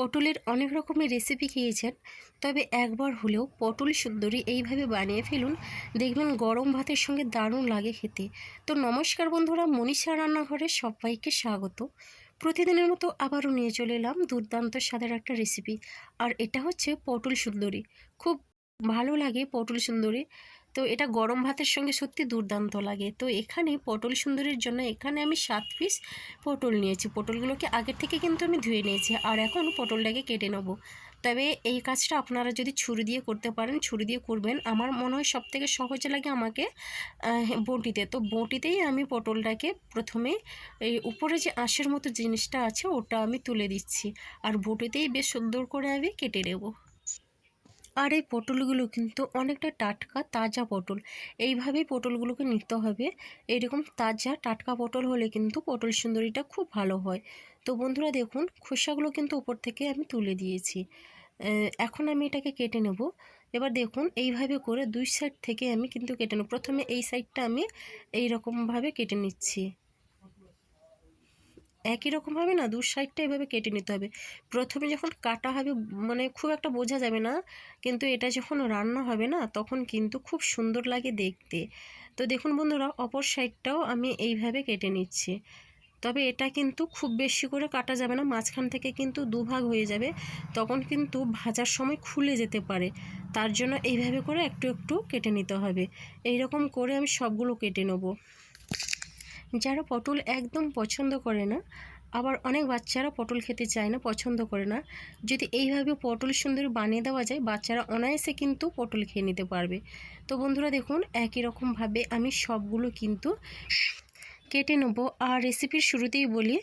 পটলের অনেক রকমের রেসিপি খেয়েছেন, তবে একবার হলেও পটল সুন্দরী এইভাবে বানিয়ে ফেলুন, দেখবেন গরম ভাতের সঙ্গে দারুণ লাগে খেতে। তো নমস্কার বন্ধুরা, মনীষা রান্নাঘরে সবাইকে স্বাগত। প্রতিদিনের মতো আবারও নিয়ে চলে এলাম দুর্দান্ত স্বাদের একটা রেসিপি, আর এটা হচ্ছে পটল সুন্দরী। খুব ভালো লাগে পটল সুন্দরী। তো এটা গরম ভাতের সঙ্গে সত্যি দুর্দান্ত লাগে। তো এখানে পটল সুন্দরীর জন্য এখানে আমি 7 পিস পটল নিয়েছি। পটলগুলোকে আগের থেকে কিন্তু আমি ধুয়ে নিয়েছি, আর এখন পটলটাকে কেটে নেব। তবে এই কাজটা আপনারা যদি ছুরি দিয়ে করতে পারেন, ছুরি দিয়ে করবেন। আমার মনে হয় সবথেকে সহজ লাগে আমাকে বঁটিতে। তো বঁটিতেই আমি পটলটাকে প্রথমে এই উপরে যে আঁশের মতো জিনিসটা আছে ওটা আমি তুলে দিচ্ছি, আর বঁটিতেই বেশ সুন্দর করে আমি কেটে নেব। আর এই পটলগুলো কিন্তু অনেকটা টাটকা তাজা পটল। এইভাবেই পটলগুলোকে নিতে হবে। এইরকম তাজা টাটকা পটল হলে কিন্তু পটল সুন্দরীটা খুব ভালো হয়। তো বন্ধুরা দেখুন, খোসাগুলো কিন্তু উপর থেকে আমি তুলে দিয়েছি। এখন আমি এটাকে কেটে নেব। এবার দেখুন এইভাবে করে দুই সাইড থেকে আমি কিন্তু কেটে নেব। প্রথমে এই সাইডটা আমি এইরকমভাবে কেটে নিচ্ছি। একই রকমভাবে না, দু সাইডটা এভাবে কেটে নিতে হবে। প্রথমে যখন কাটা হবে মানে খুব একটা বোঝা যাবে না, কিন্তু এটা যখন রান্না হবে না তখন কিন্তু খুব সুন্দর লাগে দেখতে। তো দেখুন বন্ধুরা, অপর সাইডটাও আমি এইভাবে কেটে নিচ্ছি। তবে এটা কিন্তু খুব বেশি করে কাটা যাবে না, মাঝখান থেকে কিন্তু দুভাগ হয়ে যাবে, তখন কিন্তু ভাজার সময় খুলে যেতে পারে। তার জন্য এইভাবে করে একটু একটু কেটে নিতে হবে। এই রকম করে আমি সবগুলো কেটে নেব। যারা পটল একদম পছন্দ করে না, আবার অনেক বাচ্চারা পটল খেতে চায় না, পছন্দ করে না, যদি এইভাবে পটল সুন্দর বানিয়ে দেওয়া যায় বাচ্চারা অনায়াসে কিন্তু পটল খেয়ে নিতে পারবে। তো বন্ধুরা দেখুন, একই রকমভাবে আমি সবগুলো কিন্তু কেটে নেব। আর রেসিপির শুরুতেই বলি,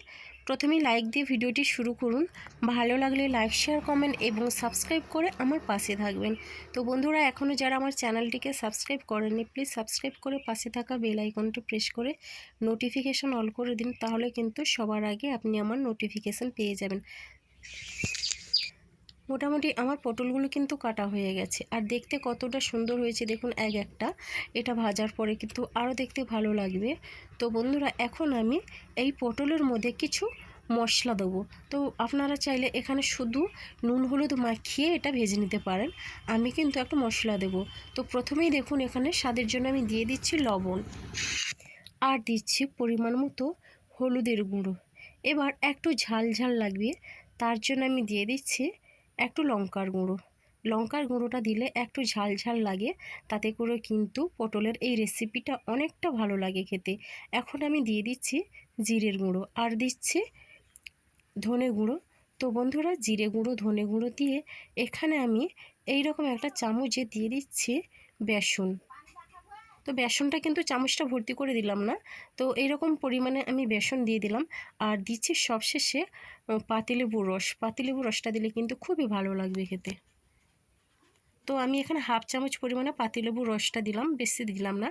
প্রথমেই লাইক দিয়ে ভিডিওটি শুরু করুন। ভালো লাগলে লাইক, শেয়ার, কমেন্ট এবং সাবস্ক্রাইব করে আমার পাশে থাকবেন। তো বন্ধুরা, এখনও যারা আমার চ্যানেলটিকে সাবস্ক্রাইব করেননি, প্লিজ সাবস্ক্রাইব করে পাশে থাকা বেল আইকনটি প্রেস করে নোটিফিকেশন অল করে দিন, তাহলে কিন্তু সবার আগে আপনি আমার নোটিফিকেশান পেয়ে যাবেন। মোটামুটি আমার পটলগুলো কিন্তু কাটা হয়ে গেছে, আর দেখতে কতটা সুন্দর হয়েছে দেখুন এক একটা। এটা ভাজার পরে কিন্তু আরও দেখতে ভালো লাগবে। তো বন্ধুরা, এখন আমি এই পটলের মধ্যে কিছু মশলা দেবো। তো আপনারা চাইলে এখানে শুধু নুন হলুদ মাখিয়ে এটা ভেজে নিতে পারেন। আমি কিন্তু একটা মশলা দেব। তো প্রথমেই দেখুন, এখানে স্বাদের জন্য আমি দিয়ে দিচ্ছি লবণ, আর দিচ্ছি পরিমাণ মতো হলুদের গুঁড়ো। এবার একটু ঝাল ঝাল লাগবে, তার জন্য আমি দিয়ে দিচ্ছি একটু লঙ্কার গুঁড়ো। লঙ্কার গুঁড়োটা দিলে একটু ঝাল ঝাল লাগে, তাতে করে কিন্তু পটলের এই রেসিপিটা অনেকটা ভালো লাগে খেতে। এখন আমি দিয়ে দিচ্ছি জিরের গুঁড়ো, আর দিচ্ছি ধনে গুঁড়ো। তো বন্ধুরা, জিরে গুঁড়ো ধনে গুঁড়ো দিয়ে এখানে আমি এই রকম একটা চামচে দিয়ে দিচ্ছি বেসন। তো বেসনটা কিন্তু চামচটা ভর্তি করে দিলাম না, তো এইরকম পরিমাণে আমি বেসন দিয়ে দিলাম। আর দিচ্ছি সবশেষে পাতিলেবুর রস। পাতিলেবুর রসটা দিলে কিন্তু খুবই ভালো লাগবে খেতে। তো আমি এখানে হাফ চামচ পরিমাণে পাতিলেবুর রসটা দিলাম, বেশি দিলাম না।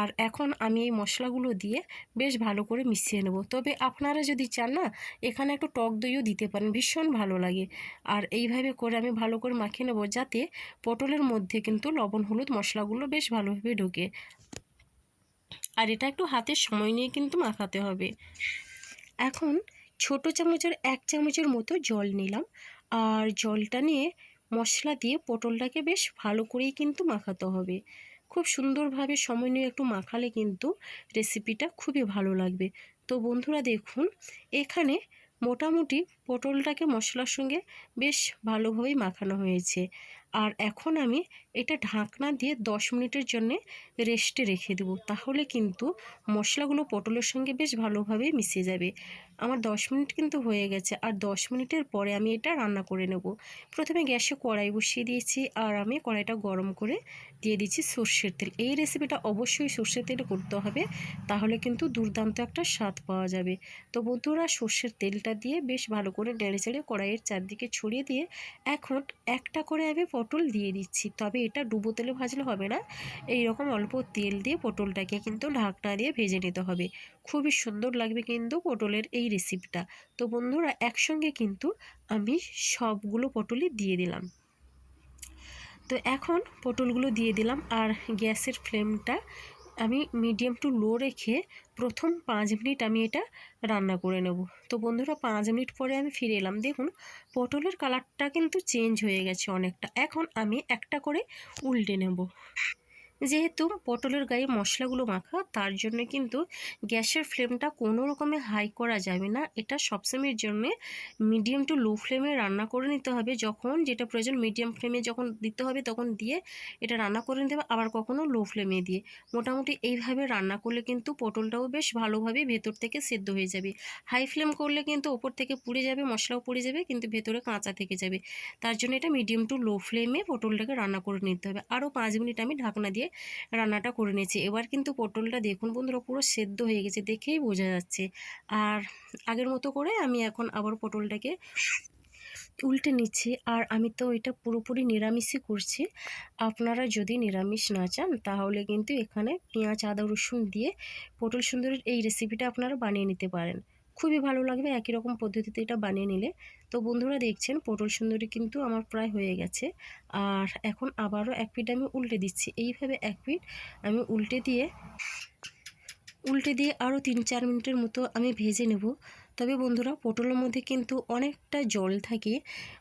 আর এখন আমি এই মশলাগুলো দিয়ে বেশ ভালো করে মিশিয়ে নেব। তবে আপনারা যদি চান না, এখানে একটু টক দইও দিতে পারেন, ভীষণ ভালো লাগে। আর এইভাবে করে আমি ভালো করে মাখিয়ে নেব, যাতে পটলের মধ্যে কিন্তু লবণ হলুদ মশলাগুলো বেশ ভালোভাবে ঢোকে। আর এটা একটু হাতে সময় নিয়ে কিন্তু মাখাতে হবে। এখন ছোট চামচের 1 চামচের মতো জল নিলাম, আর জলটা নিয়ে মশলা দিয়ে পটলটাকে বেশ ভালো করেই কিন্তু মাখাতে হবে। খুব সুন্দরভাবে সময় নিয়ে একটু মাখালে কিন্তু রেসিপিটা খুবই ভালো লাগবে। তো বন্ধুরা দেখুন, এখানে মোটামুটি পটলটাকে মশলার সঙ্গে বেশ ভালোভাবেই মাখানো হয়েছে। আর এখন আমি এটা ঢাকনা দিয়ে 10 মিনিটের জন্যে রেস্টে রেখে দেবো, তাহলে কিন্তু মশলাগুলো পটলের সঙ্গে বেশ ভালোভাবে মিশে যাবে। আমার 10 মিনিট কিন্তু হয়ে গেছে, আর 10 মিনিটের পরে আমি এটা রান্না করে নেব। প্রথমে গ্যাসে কড়াই বসিয়ে দিয়েছি, আর আমি কড়াইটা গরম করে দিয়ে দিচ্ছি সর্ষের তেল। এই রেসিপিটা অবশ্যই সর্ষের তেলে করতে হবে, তাহলে কিন্তু দুর্দান্ত একটা স্বাদ পাওয়া যাবে। তো বন্ধুরা, সর্ষের তেলটা দিয়ে বেশ ভালো করে নেড়ে চেড়ে কড়াইয়ের চারদিকে ছড়িয়ে দিয়ে এখন একটা করে আমি পটল দিয়ে দিচ্ছি। তবে এটা ডুবো তেলে ভাজলে হবে না, এই রকম অল্প তেল দিয়ে পটলটাকে কিন্তু ঢাকনা দিয়ে ভেজে নিতে হবে। খুবই সুন্দর লাগবে কিন্তু পটলের এই রেসিপিটা। তো বন্ধুরা, একসঙ্গে কিন্তু আমি সবগুলো পটলই দিয়ে দিলাম। তো এখন পটলগুলো দিয়ে দিলাম, আর গ্যাসের ফ্লেমটা আমি মিডিয়াম টু লো রেখে প্রথম 5 মিনিট আমি এটা রান্না করে নেব। তো বন্ধুরা 5 মিনিট পরে আমি ফিরে এলাম। দেখুন পটলের কালারটা কিন্তু চেঞ্জ হয়ে গেছে অনেকটা। এখন আমি একটা করে উল্টে নেব। যেহেতু পটলের গায়ে মশলাগুলো মাখা, তার জন্য কিন্তু গ্যাসের ফ্লেমটা কোনো রকমে হাই করা যাবে না। এটা সবসময়ের জন্যে মিডিয়াম টু লো ফ্লেমে রান্না করে নিতে হবে। যখন যেটা প্রয়োজন মিডিয়াম ফ্লেমে যখন দিতে হবে তখন দিয়ে এটা রান্না করে নিতে হবে, আবার কখনো লো ফ্লেমে দিয়ে। মোটামুটি এইভাবে রান্না করলে কিন্তু পটলটাও বেশ ভালোভাবে ভেতর থেকে সেদ্ধ হয়ে যাবে। হাই ফ্লেম করলে কিন্তু ওপর থেকে পুড়ে যাবে, মশলাও পুড়ে যাবে, কিন্তু ভেতরে কাঁচা থেকে যাবে। তার জন্য এটা মিডিয়াম টু লো ফ্লেমে পটলটাকে রান্না করে নিতে হবে। আরও 5 মিনিট আমি ঢাকনা দিয়ে রান্নাটা করে নিয়েছি। এবার কিন্তু পটলটা দেখুন বন্ধুরা পুরো সেদ্ধ হয়ে গেছে, দেখেই বোঝা যাচ্ছে। আর আগের মতো করে আমি এখন আবার পটলটাকে উল্টে নিচ্ছি। আর আমি তো এটা পুরোপুরি নিরামিষই করছি। আপনারা যদি নিরামিষ না চান তাহলে কিন্তু এখানে পেঁয়াজ, আদা, রসুন দিয়ে পটল সুন্দরের এই রেসিপিটা আপনারা বানিয়ে নিতে পারেন। খুবই ভালো লাগবে একই রকম পদ্ধতিতে এটা বানিয়ে নিলে। তো বন্ধুরা দেখছেন পটল সুন্দরী কিন্তু আমার প্রায় হয়ে গেছে। আর এখন আবারও এক পিঠ আমি উল্টে দিচ্ছি। এইভাবে এক পিঠ আমি উল্টে দিয়ে আরও 3-4 মিনিটের মতো আমি ভেজে নেব। তবে বন্ধুরা পটলের মধ্যে কিন্তু অনেকটা জল থাকে,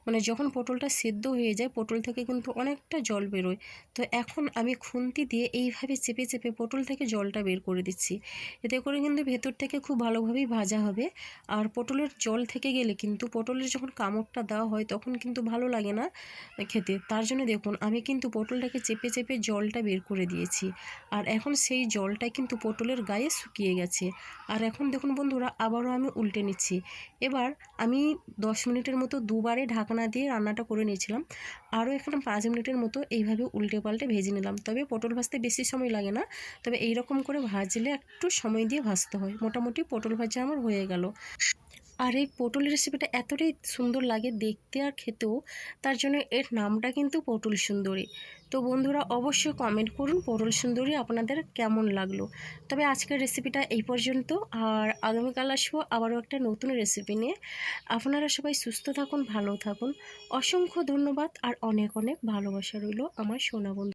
মানে যখন পটলটা সেদ্ধ হয়ে যায় পটল থেকে কিন্তু অনেকটা জল বেরোয়। তো এখন আমি খুন্তি দিয়ে এইভাবে চেপে চেপে পটল থেকে জলটা বের করে দিচ্ছি। এতে করে কিন্তু ভেতর থেকে খুব ভালোভাবেই ভাজা হবে। আর পটলের জল থেকে গেলে কিন্তু পটলের যখন কামড়টা দেওয়া হয় তখন কিন্তু ভালো লাগে না খেতে। তার জন্য দেখুন আমি কিন্তু পটলটাকে চেপে চেপে জলটা বের করে দিয়েছি। আর এখন সেই জলটা কিন্তু পটলের গায়ে শুকিয়ে গেছে। আর এখন দেখুন বন্ধুরা আবারও আমি উল্টে নিচ্ছি। এবার আমি 10 মিনিটের মতো দুবারে ঢাকনা দিয়ে রান্নাটা করে নিয়েছিলাম। আরও এখানে 5 মিনিটের মতো এইভাবে উল্টে পাল্টে ভেজে নিলাম। তবে পটল ভাজতে বেশি সময় লাগে না, তবে এই রকম করে ভাজলে একটু সময় দিয়ে ভাজতে হয়। মোটামুটি পটল ভাজা আমার হয়ে গেল। আর এই পটলের রেসিপিটা এতটাই সুন্দর লাগে দেখতে আর খেতেও, তার জন্য এর নামটা কিন্তু পটল সুন্দরী। তো বন্ধুরা অবশ্যই কমেন্ট করুন পটল সুন্দরী আপনাদের কেমন লাগলো। তবে আজকের রেসিপিটা এই পর্যন্ত। আর আগামীকাল আসবো আবারও একটা নতুন রেসিপি নিয়ে। আপনারা সবাই সুস্থ থাকুন, ভালো থাকুন। অসংখ্য ধন্যবাদ আর অনেক অনেক ভালোবাসা রইল আমার সোনা বন্ধু।